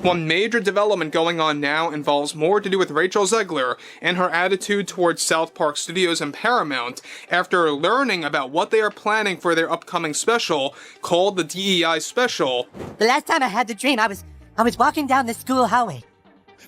One major development going on now involves more to do with Rachel Zegler and her attitude towards South Park Studios and Paramount after learning about what they are planning for their upcoming special called the DEI Special. The last time I had the dream, I was walking down the school hallway,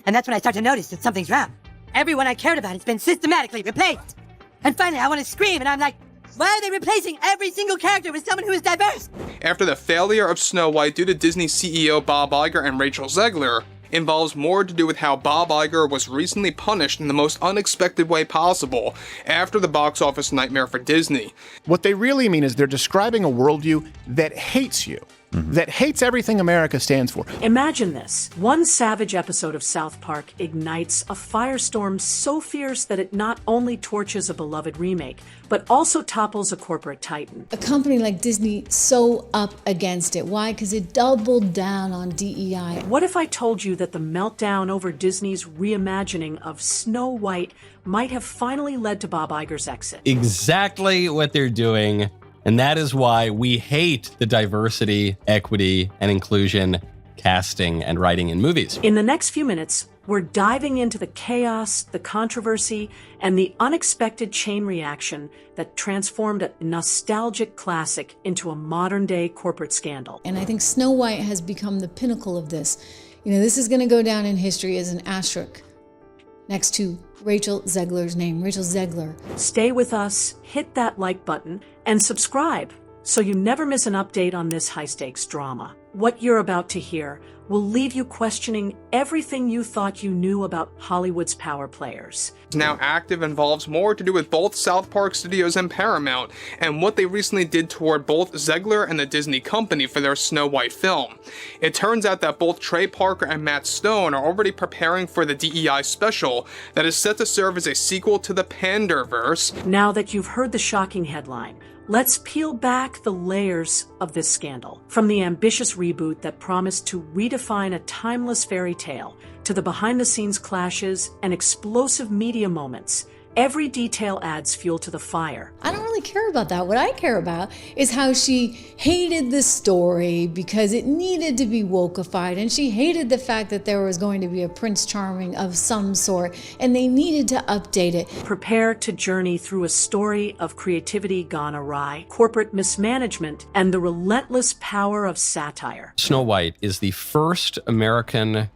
and that's when I started to notice that something's wrong. Everyone I cared about has been systematically replaced. And finally, I want to scream, and I'm like, why are they replacing every single character with someone who is diverse? After the failure of Snow White due to Disney CEO Bob Iger and Rachel Zegler, involves more to do with how Bob Iger was recently punished in the most unexpected way possible after the box office nightmare for Disney. What they really mean is they're describing a worldview that hates you. That hates everything America stands for. Imagine this. One savage episode of South Park ignites a firestorm so fierce that it not only torches a beloved remake, but also topples a corporate titan. A company like Disney so up against it. Why? Because it doubled down on DEI. What if I told you that the meltdown over Disney's reimagining of Snow White might have finally led to Bob Iger's exit? Exactly what they're doing. And that is why we hate the diversity, equity, and inclusion casting and writing in movies. In the next few minutes, we're diving into the chaos, the controversy, and the unexpected chain reaction that transformed a nostalgic classic into a modern-day corporate scandal. And I think Snow White has become the pinnacle of this. You know, this is going to go down in history as an asterisk next to Rachel Zegler's name, Rachel Zegler. Stay with us, hit that like button, and subscribe so you never miss an update on this high-stakes drama. What you're about to hear will leave you questioning everything you thought you knew about Hollywood's power players. Now active involves more to do with both South Park Studios and Paramount, and what they recently did toward both Zegler and the Disney company for their Snow White film. It turns out that both Trey Parker and Matt Stone are already preparing for the DEI special that is set to serve as a sequel to the Panderverse. Now that you've heard the shocking headline, let's peel back the layers of this scandal. From the ambitious reboot that promised to redefine a timeless fairy tale, to the behind-the-scenes clashes and explosive media moments, every detail adds fuel to the fire. I don't really care about that. What I care about is how she hated the story because it needed to be wokeified, and she hated the fact that there was going to be a Prince Charming of some sort, and they needed to update it. Prepare to journey through a story of creativity gone awry, corporate mismanagement, and the relentless power of satire. Snow White is the first American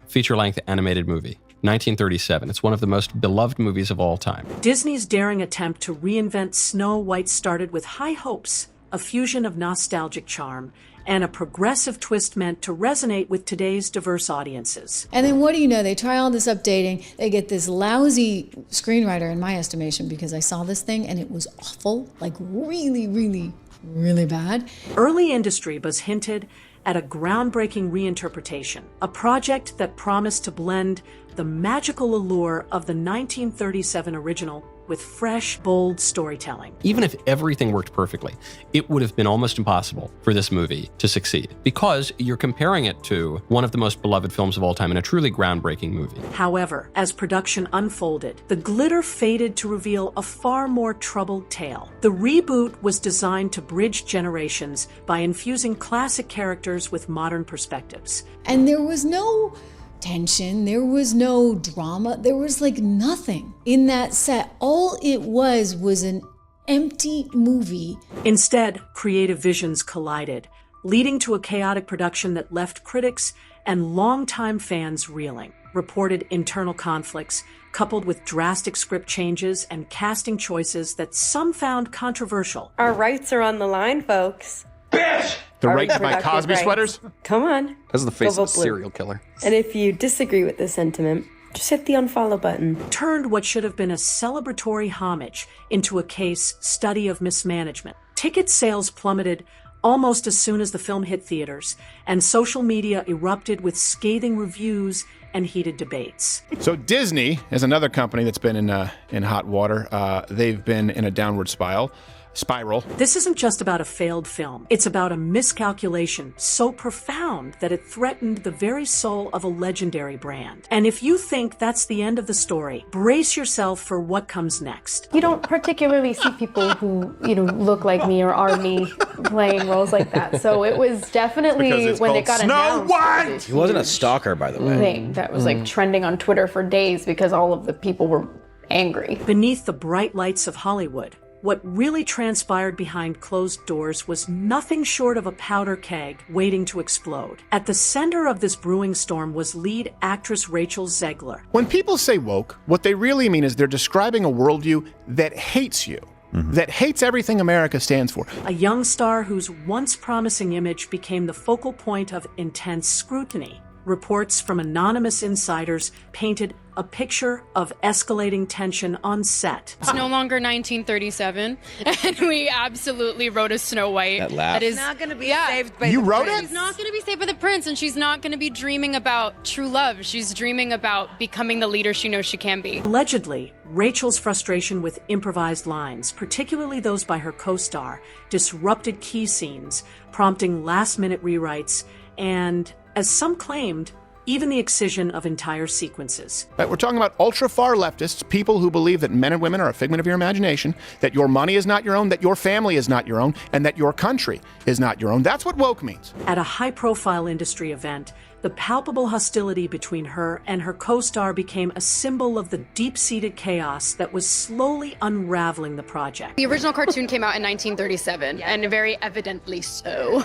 feature-length animated movie. 1937. It's one of the most beloved movies of all time. Disney's daring attempt to reinvent Snow White started with high hopes, a fusion of nostalgic charm, and a progressive twist meant to resonate with today's diverse audiences. And then what do you know? They try all this updating. They get this lousy screenwriter, in my estimation, because I saw this thing and it was awful, like really, really, really bad. Early industry buzz hinted at a groundbreaking reinterpretation, a project that promised to blend the magical allure of the 1937 original with fresh, bold storytelling. Even if everything worked perfectly, it would have been almost impossible for this movie to succeed because you're comparing it to one of the most beloved films of all time and a truly groundbreaking movie. However, as production unfolded, the glitter faded to reveal a far more troubled tale. The reboot was designed to bridge generations by infusing classic characters with modern perspectives. And there was no tension, there was no drama, there was like nothing in that set. All it was an empty movie. Instead, creative visions collided, leading to a chaotic production that left critics and longtime fans reeling. Reported internal conflicts, coupled with drastic script changes and casting choices that some found controversial. Our rights are on the line, folks. Bitch! The right to buy Cosby rights. sweaters? Come on. That's the face Go of a vote blue. serial killer. And if you disagree with this sentiment, just hit the unfollow button. Turned what should have been a celebratory homage into a case study of mismanagement. Ticket sales plummeted almost as soon as the film hit theaters, and social media erupted with scathing reviews and heated debates. So Disney is another company that's been in hot water. They've been in a downward spiral. spiral. This isn't just about a failed film. It's about a miscalculation so profound that it threatened the very soul of a legendary brand. And if you think that's the end of the story, brace yourself for what comes next. You don't particularly see people who, look like me or are me playing roles like that. So it was definitely, when it got announced, White! He wasn't a stalker, by the way. Thing that was like trending on Twitter for days because all of the people were angry. Beneath the bright lights of Hollywood, what really transpired behind closed doors was nothing short of a powder keg waiting to explode. At the center of this brewing storm was lead actress Rachel Zegler. When people say woke, what they really mean is they're describing a worldview that hates you, that hates everything America stands for. A young star whose once promising image became the focal point of intense scrutiny. Reports from anonymous insiders painted a picture of escalating tension on set. It's no longer 1937, and we absolutely wrote a Snow White. That laugh. That is not going to be saved by You the wrote prince. it? She's not going to be saved by the prince, and she's not going to be dreaming about true love. She's dreaming about becoming the leader she knows she can be. Allegedly, Rachel's frustration with improvised lines, particularly those by her co-star, disrupted key scenes, prompting last-minute rewrites, and, as some claimed, even the excision of entire sequences. Right, we're talking about ultra-far leftists, people who believe that men and women are a figment of your imagination, that your money is not your own, that your family is not your own, and that your country is not your own. That's what woke means. At a high-profile industry event, the palpable hostility between her and her co-star became a symbol of the deep-seated chaos that was slowly unraveling the project. The original cartoon came out in 1937, and very evidently so.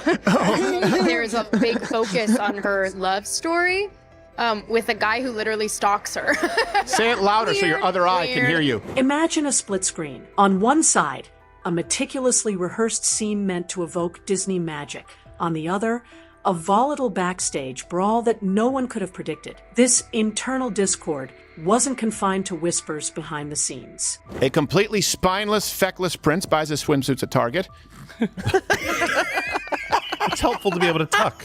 There's a big focus on her love story with a guy who literally stalks her. Say it louder so your other eye can hear you. Imagine a split screen. On one side, a meticulously rehearsed scene meant to evoke Disney magic. On the other, a volatile backstage brawl that no one could have predicted. This internal discord wasn't confined to whispers behind the scenes. A completely spineless, feckless prince buys his swimsuits at Target. It's helpful to be able to tuck.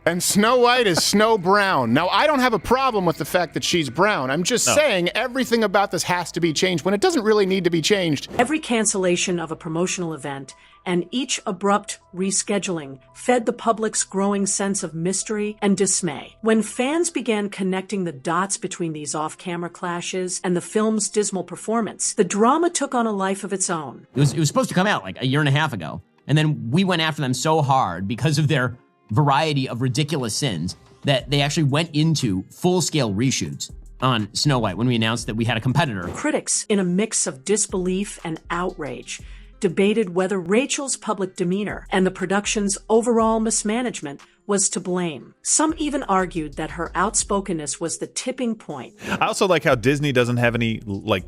And Snow White is Snow Brown. Now, I don't have a problem with the fact that she's brown. I'm just saying everything about this has to be changed when it doesn't really need to be changed. Every cancellation of a promotional event and each abrupt rescheduling fed the public's growing sense of mystery and dismay. When fans began connecting the dots between these off-camera clashes and the film's dismal performance, the drama took on a life of its own. It was supposed to come out like a year and a half ago, and then we went after them so hard because of their variety of ridiculous sins that they actually went into full-scale reshoots on Snow White when we announced that we had a competitor. Critics, in a mix of disbelief and outrage, debated whether Rachel's public demeanor and the production's overall mismanagement was to blame. Some even argued that her outspokenness was the tipping point. I also like how Disney doesn't have any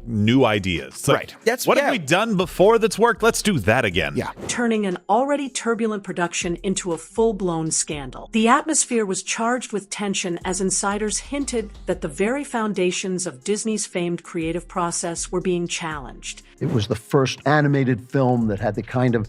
new ideas. It's like, Right. What have we done before that's worked? Let's do that again. Yeah. Turning an already turbulent production into a full-blown scandal. The atmosphere was charged with tension as insiders hinted that the very foundations of Disney's famed creative process were being challenged. It was the first animated film that had the kind of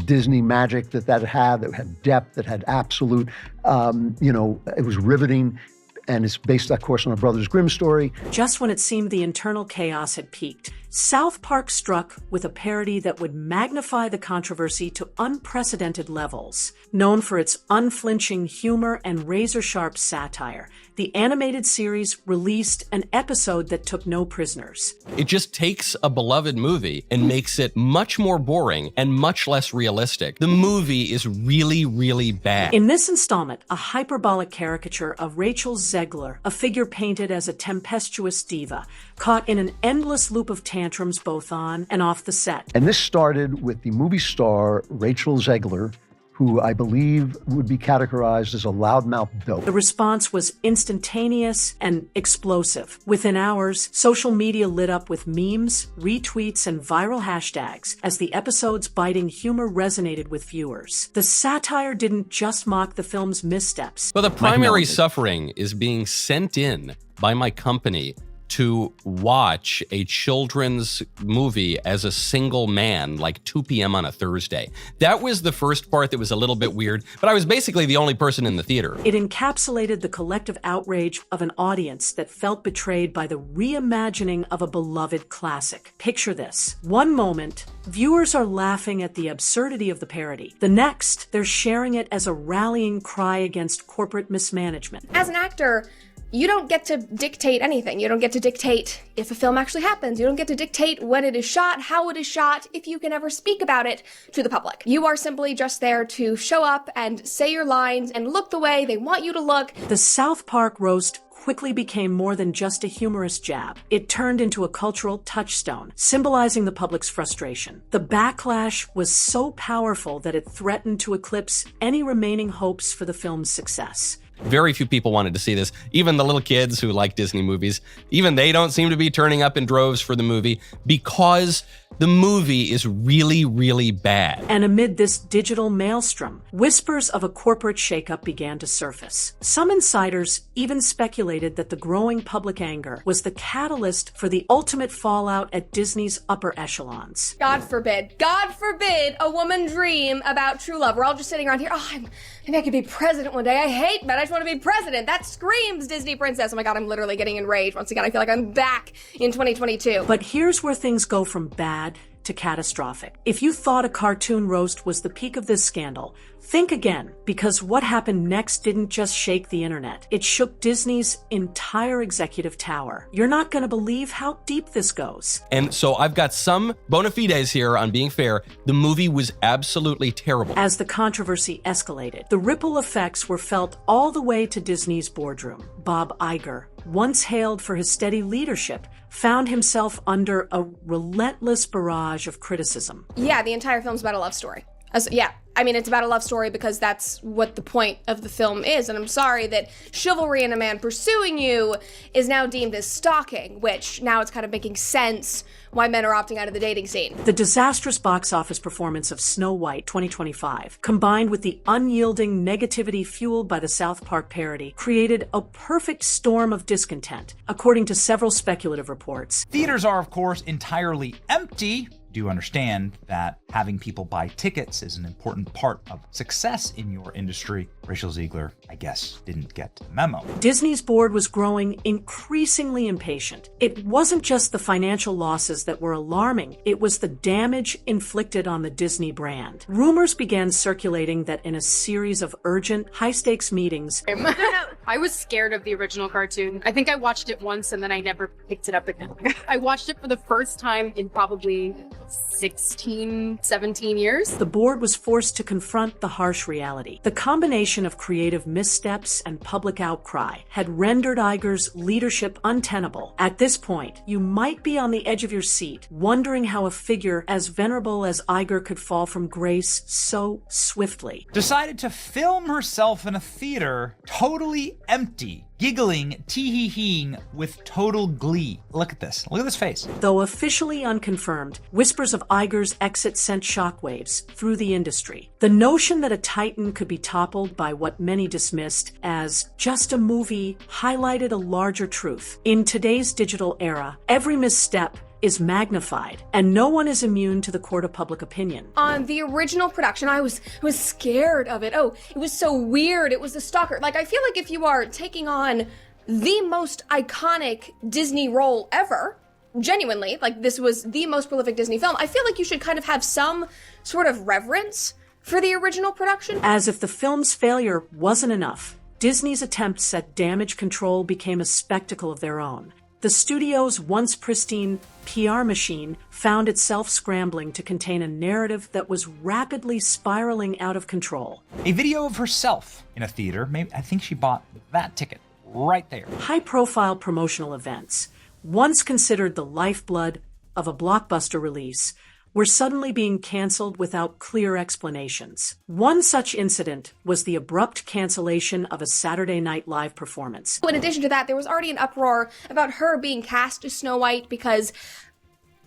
Disney magic that had depth, that had absolute, it was riveting. And it's based, of course, on a Brothers Grimm story. Just when it seemed the internal chaos had peaked, South Park struck with a parody that would magnify the controversy to unprecedented levels. Known for its unflinching humor and razor-sharp satire, the animated series released an episode that took no prisoners. It just takes a beloved movie and makes it much more boring and much less realistic. The movie is really, really bad. In this installment, a hyperbolic caricature of Rachel Zegler, a figure painted as a tempestuous diva, caught in an endless loop of tantrums both on and off the set. And this started with the movie star Rachel Zegler, who I believe would be categorized as a loudmouth dope. The response was instantaneous and explosive. Within hours, social media lit up with memes, retweets, and viral hashtags as the episode's biting humor resonated with viewers. The satire didn't just mock the film's missteps. But the primary suffering is being sent in by my company to watch a children's movie as a single man, like 2 p.m. on a Thursday. That was the first part that was a little bit weird, but I was basically the only person in the theater. It encapsulated the collective outrage of an audience that felt betrayed by the reimagining of a beloved classic. Picture this. One moment, viewers are laughing at the absurdity of the parody. The next, they're sharing it as a rallying cry against corporate mismanagement. As an actor, you don't get to dictate anything. You don't get to dictate if a film actually happens. You don't get to dictate when it is shot, how it is shot, if you can ever speak about it to the public. You are simply just there to show up and say your lines and look the way they want you to look. The South Park roast quickly became more than just a humorous jab. It turned into a cultural touchstone, symbolizing the public's frustration. The backlash was so powerful that it threatened to eclipse any remaining hopes for the film's success. Very few people wanted to see this. Even the little kids who like Disney movies, even they don't seem to be turning up in droves for the movie because the movie is really, really bad. And amid this digital maelstrom, whispers of a corporate shakeup began to surface. Some insiders even speculated that the growing public anger was the catalyst for the ultimate fallout at Disney's upper echelons. God forbid a woman dream about true love. We're all just sitting around here, maybe I could be president one day. I hate men, I just want to be president. That screams Disney princess. Oh my God, I'm literally getting enraged. Once again, I feel like I'm back in 2022. But here's where things go from bad to catastrophic. If you thought a cartoon roast was the peak of this scandal, think again, because what happened next didn't just shake the internet. It shook Disney's entire executive tower. You're not going to believe how deep this goes. And so I've got some bona fides here on being fair. The movie was absolutely terrible. As the controversy escalated, the ripple effects were felt all the way to Disney's boardroom. Bob Iger, once hailed for his steady leadership, found himself under a relentless barrage of criticism. Yeah, the entire film's about a love story. It's about a love story because that's what the point of the film is. And I'm sorry that chivalry in a man pursuing you is now deemed as stalking, which now it's kind of making sense why men are opting out of the dating scene. The disastrous box office performance of Snow White 2025, combined with the unyielding negativity fueled by the South Park parody, created a perfect storm of discontent, according to several speculative reports. Theaters are, of course, entirely empty. Do understand that having people buy tickets is an important part of success in your industry. Rachel Zegler, I guess, didn't get the memo. Disney's board was growing increasingly impatient. It wasn't just the financial losses that were alarming, it was the damage inflicted on the Disney brand. Rumors began circulating that in a series of urgent, high-stakes meetings, I was scared of the original cartoon. I think I watched it once and then I never picked it up again. I watched it for the first time in probably 16, 17 years. The board was forced to confront the harsh reality. The combination of creative missteps and public outcry had rendered Iger's leadership untenable. At this point, you might be on the edge of your seat, wondering how a figure as venerable as Iger could fall from grace so swiftly. Decided to film herself in a theater totally empty, giggling, tee-hee-heeing with total glee. Look at this. Look at this face. Though officially unconfirmed, whispers of Iger's exit sent shockwaves through the industry. The notion that a titan could be toppled by what many dismissed as just a movie highlighted a larger truth. In today's digital era, every misstep is magnified, and no one is immune to the court of public opinion. On the original production, I was scared of it. Oh, it was so weird. It was the stalker. Like, I feel like if you are taking on the most iconic Disney role ever, genuinely, like this was the most prolific Disney film, I feel like you should kind of have some sort of reverence for the original production. As if the film's failure wasn't enough, Disney's attempts at damage control became a spectacle of their own. The studio's once pristine PR machine found itself scrambling to contain a narrative that was rapidly spiraling out of control. A video of herself in a theater, I think she bought that ticket right there. High-profile promotional events, once considered the lifeblood of a blockbuster release, were suddenly being canceled without clear explanations. One such incident was the abrupt cancellation of a Saturday Night Live performance. In addition to that, there was already an uproar about her being cast as Snow White because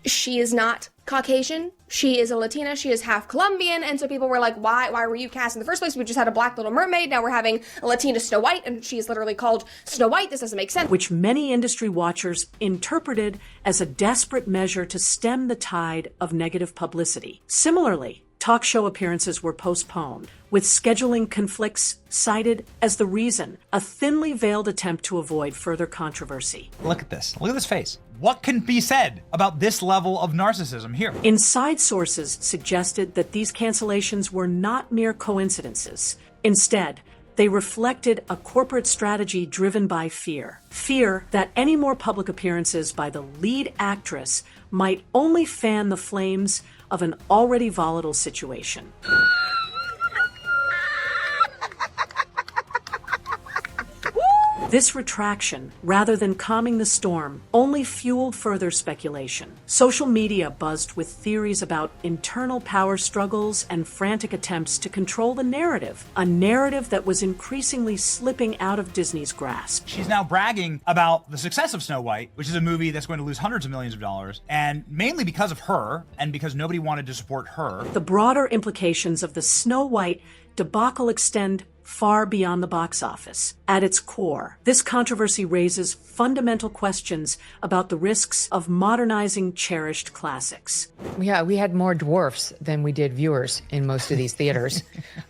she is not Caucasian. She is a Latina. She is half Colombian. And so people were like, why were you cast in the first place? We just had a black Little Mermaid. Now we're having a Latina Snow White, and she is literally called Snow White. This doesn't make sense. Which many industry watchers interpreted as a desperate measure to stem the tide of negative publicity. Similarly, talk show appearances were postponed, with scheduling conflicts cited as the reason, a thinly veiled attempt to avoid further controversy. Look at this. Look at this face. What can be said about this level of narcissism here? Inside sources suggested that these cancellations were not mere coincidences. Instead, they reflected a corporate strategy driven by fear. Fear that any more public appearances by the lead actress might only fan the flames of an already volatile situation. This retraction, rather than calming the storm, only fueled further speculation. Social media buzzed with theories about internal power struggles and frantic attempts to control the narrative, a narrative that was increasingly slipping out of Disney's grasp. She's now bragging about the success of Snow White, which is a movie that's going to lose hundreds of millions of dollars, and mainly because of her, and because nobody wanted to support her. The broader implications of the Snow White debacle extend far beyond the box office. At its core, this controversy raises fundamental questions about the risks of modernizing cherished classics. Yeah, we had more dwarfs than we did viewers in most of these theaters.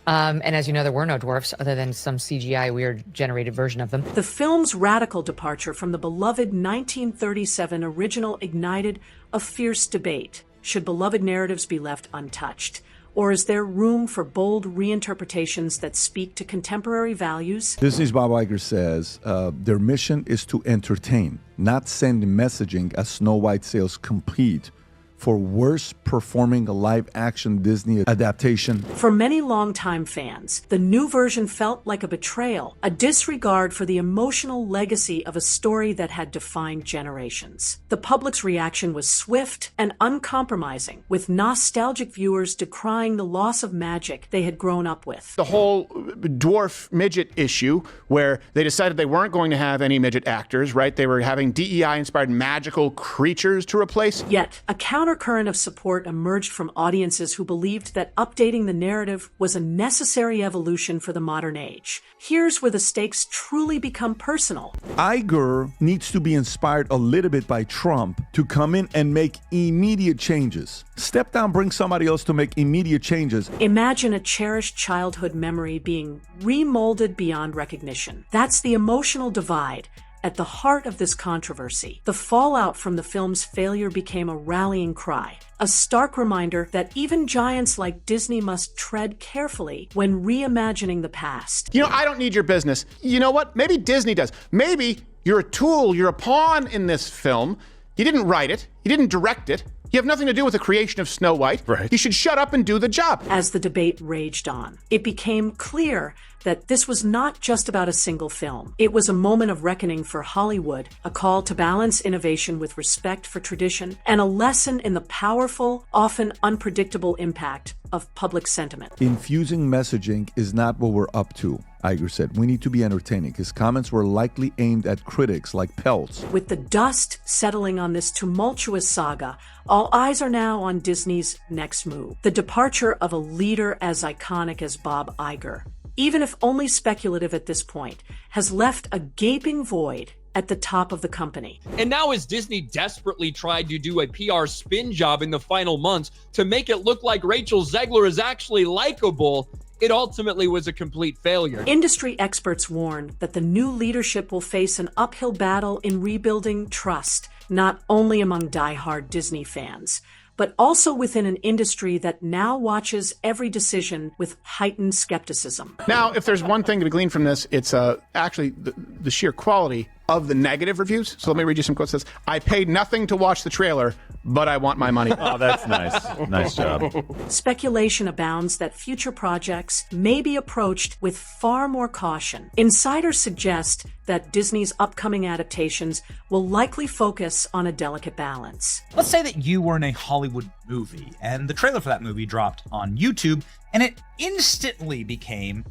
And as you know, there were no dwarfs other than some CGI weird generated version of them. The film's radical departure from the beloved 1937 original ignited a fierce debate. Should beloved narratives be left untouched? Or is there room for bold reinterpretations that speak to contemporary values? Disney's Bob Iger says their mission is to entertain, not send messaging as Snow White sales compete for worst performing live-action Disney adaptation. For many longtime fans, the new version felt like a betrayal, a disregard for the emotional legacy of a story that had defined generations. The public's reaction was swift and uncompromising, with nostalgic viewers decrying the loss of magic they had grown up with. The whole dwarf midget issue, where they decided they weren't going to have any midget actors, right? They were having DEI-inspired magical creatures to replace. Yet, a countercurrent of support emerged from audiences who believed that updating the narrative was a necessary evolution for the modern age. Here's where the stakes truly become personal. Iger needs to be inspired a little bit by Trump to come in and make immediate changes. Step down, bring somebody else to make immediate changes. Imagine a cherished childhood memory being remolded beyond recognition. That's the emotional divide at the heart of this controversy. The fallout from the film's failure became a rallying cry, a stark reminder that even giants like Disney must tread carefully when reimagining the past. You know, I don't need your business. You know what? Maybe Disney does. Maybe you're a tool, you're a pawn in this film. You didn't write it, you didn't direct it. You have nothing to do with the creation of Snow White. Right. You should shut up and do the job. As the debate raged on, it became clear that this was not just about a single film. It was a moment of reckoning for Hollywood, a call to balance innovation with respect for tradition, and a lesson in the powerful, often unpredictable impact of public sentiment. Infusing messaging is not what we're up to, Iger said. We need to be entertaining. His comments were likely aimed at critics like Peltz. With the dust settling on this tumultuous saga, all eyes are now on Disney's next move, the departure of a leader as iconic as Bob Iger, even if only speculative at this point, has left a gaping void at the top of the company. And now as Disney desperately tried to do a PR spin job in the final months to make it look like Rachel Zegler is actually likable, it ultimately was a complete failure. Industry experts warn that the new leadership will face an uphill battle in rebuilding trust, not only among die-hard Disney fans, but also within an industry that now watches every decision with heightened skepticism. Now, if there's one thing to be gleaned from this, it's actually the sheer quality of the negative reviews. So let me read you some quotes. It says, I paid nothing to watch the trailer, but I want my money. Oh, that's nice. Nice job. Speculation abounds that future projects may be approached with far more caution. Insiders suggest that Disney's upcoming adaptations will likely focus on a delicate balance. Let's say that you were in a Hollywood movie and the trailer for that movie dropped on YouTube and it instantly became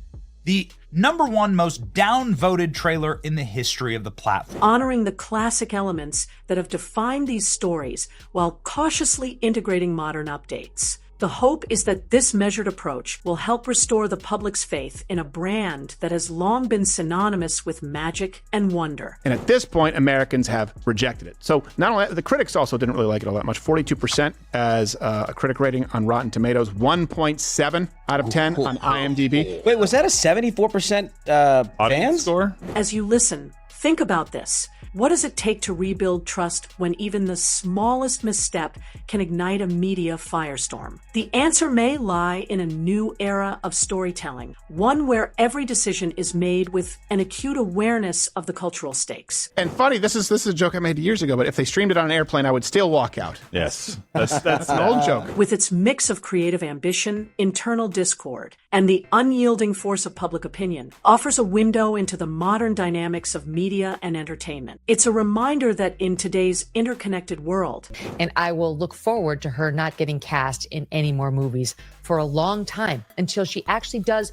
the #1 most downvoted trailer in the history of the platform. Honoring the classic elements that have defined these stories while cautiously integrating modern updates. The hope is that this measured approach will help restore the public's faith in a brand that has long been synonymous with magic and wonder. And at this point, Americans have rejected it. So not only the critics also didn't really like it all that much. 42% as a critic rating on Rotten Tomatoes, 1.7 out of 10 on IMDb. Wait, was that a 74% fan score? As you listen, think about this. What does it take to rebuild trust when even the smallest misstep can ignite a media firestorm? The answer may lie in a new era of storytelling, one where every decision is made with an acute awareness of the cultural stakes. And funny, this is a joke I made years ago, but if they streamed it on an airplane, I would still walk out. Yes, that's an old joke. With its mix of creative ambition, internal discord, and the unyielding force of public opinion, offers a window into the modern dynamics of media and entertainment. It's a reminder that in today's interconnected world, And I will look forward to her not getting cast in any more movies for a long time until she actually does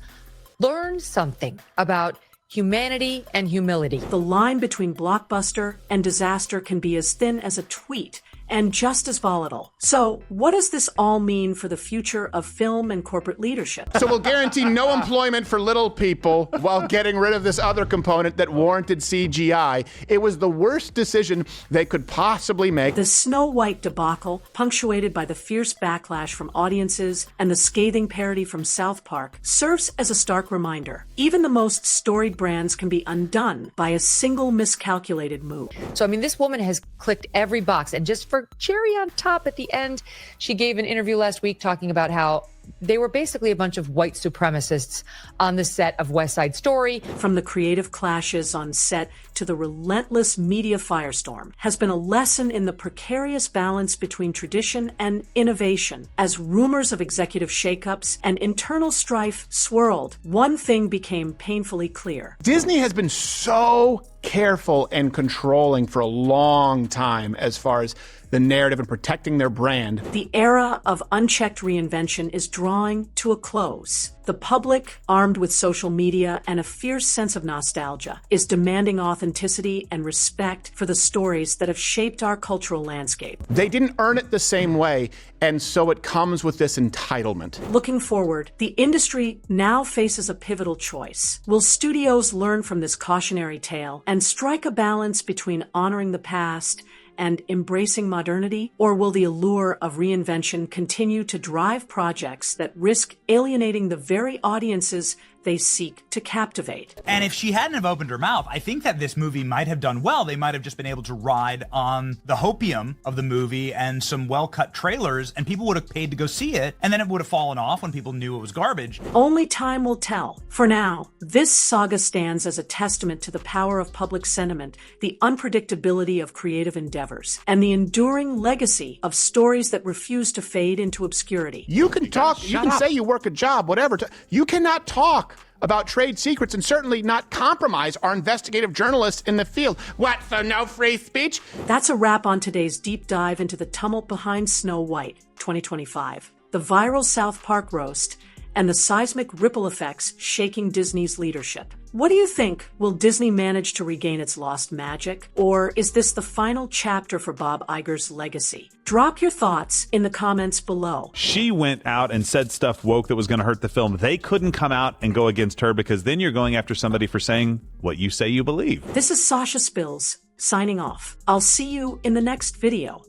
learn something about humanity and humility. the line between blockbuster and disaster can be as thin as a tweet and just as volatile. So, what does this all mean for the future of film and corporate leadership? So we'll guarantee no employment for little people while getting rid of this other component that warranted CGI. It was the worst decision they could possibly make. The Snow White debacle, punctuated by the fierce backlash from audiences and the scathing parody from South Park, serves as a stark reminder. Even the most storied brands can be undone by a single miscalculated move. So, I mean, this woman has clicked every box. And just for cherry on top at the end, she gave an interview last week talking about how they were basically a bunch of white supremacists on the set of West Side Story. From the creative clashes on set to the relentless media firestorm, has been a lesson in the precarious balance between tradition and innovation. As rumors of executive shakeups and internal strife swirled, one thing became painfully clear. Disney has been so careful and controlling for a long time as far as the narrative and protecting their brand. The era of unchecked reinvention is drawing to a close. The public, armed with social media and a fierce sense of nostalgia, is demanding authenticity and respect for the stories that have shaped our cultural landscape. They didn't earn it the same way, and so it comes with this entitlement. Looking forward, the industry now faces a pivotal choice. Will studios learn from this cautionary tale and strike a balance between honoring the past and embracing modernity? Or will the allure of reinvention continue to drive projects that risk alienating the very audiences they seek to captivate? And if she hadn't have opened her mouth, I think that this movie might have done well. They might have just been able to ride on the hopium of the movie and some well-cut trailers, and people would have paid to go see it, and then it would have fallen off when people knew it was garbage. Only time will tell. For now, this saga stands as a testament to the power of public sentiment, the unpredictability of creative endeavors, and the enduring legacy of stories that refuse to fade into obscurity. You can talk, you can say you work a job, whatever. You cannot talk about trade secrets and certainly not compromise our investigative journalists in the field. What, so no free speech? That's a wrap on today's deep dive into the tumult behind Snow White 2025, the viral South Park roast, and the seismic ripple effects shaking Disney's leadership. What do you think? Will Disney manage to regain its lost magic? Or is this the final chapter for Bob Iger's legacy? Drop your thoughts in the comments below. She went out and said stuff woke that was going to hurt the film. They couldn't come out and go against her because then you're going after somebody for saying what you say you believe. This is Sasha Spills, signing off. I'll see you in the next video.